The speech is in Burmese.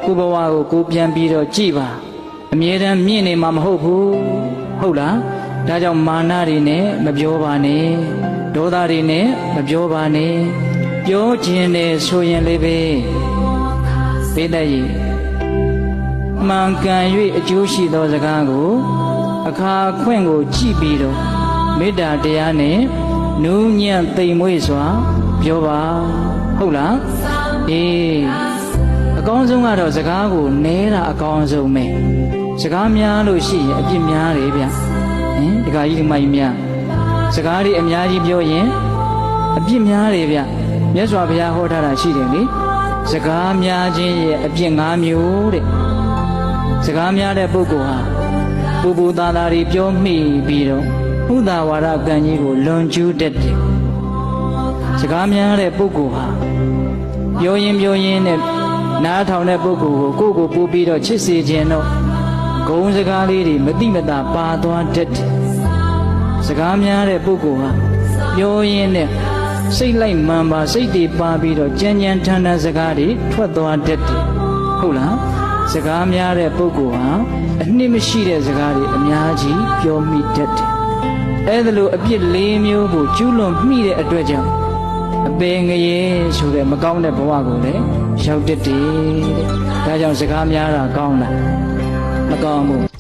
ကိုဘဝကိုကိုပြန်ပြီးတော့ကြည်ပါအမြဲတမ်းမြင့်နေမှာမဟုတ်ဘူးဟုတ်လားဒါကြောင့်မာနတွေနဲ့မပြောပါနဲ့ဒေါသတွေနဲ့မပြောပါနဲ့ပြောခြင်းနဲ့ဆိုရင်လေးပဲသိတဲ့ကြီးမှန်ကန်၍အကျိုးရှိသောစကားကိုအခါခွင့်ကိုကြည်ပြီးတော့မေတ္တာတရားနဲ့နူးညံ့သိမ်မွေ့စွာပြောပါဟုတ်လားအေးအကောင်းဆုံးကတော့စကားကိုနဲတာအကောင်းဆုံးပဲစကားများလို့ရှိရင်အပြစ်များတယ်ဗျဒီကကြီးဒီမကြီးများစကားတွေအများကြီးပြောရင်အပြစ်များတယ်ဗျမြတ်စွာဘုရားဟောထားတာရှိတယ်လေစကားများခြင်းရဲ့အပြစ်၅မျိုးတဲ့စကားများတဲ့ပုဂ္ဂိုလ်ဟာပူပူသားသားတွေပြောမိပြီးတော့ဥဒ္ဒါဝါဒကံကြီးကိုလွန်ကျူးတတ်တယ်စကားများတဲ့ပုဂ္ဂိုလ်ဟာပြောရင်နဲ့နားထောင်တဲ့ပုဂ္ဂိုလ်ကိုကိုယ်ပူပြီးတော့ချစ်စေခြင်းတော့ဂုံစကားလေးတွေမတိမတာပါသွားတတ်တယ်စကားများတဲ့ပုဂ္ဂိုလ်ဟာပြောရင်နဲ့စိတ်လိုက်မှန်ပါစိတ်တွေပါပြီးတော့ကြမ်းကြမ်းထန်ထန်စကားတွေထွက်သွားတတ်တယ်ဟုတ်လားစကားများတဲ့ပုဂ္ဂိုလ်ဟာအနှစ်မရှိတဲ့စကားတွေအများကြီးပြောမိတတ်တယ်အဲ့ဒါလိုအပြစ်၄မျိုးကိုကျူးလွန်မိတဲ့အတွက်ကြောင့်အပေငရေဆိုတဲ့မကောင်းတဲ့ဘဝကိုလည်းရောက်တတ်တယ်တဲ့ဒါကြောင့်စကားများတာကောင်းလားမကောင်းဘူး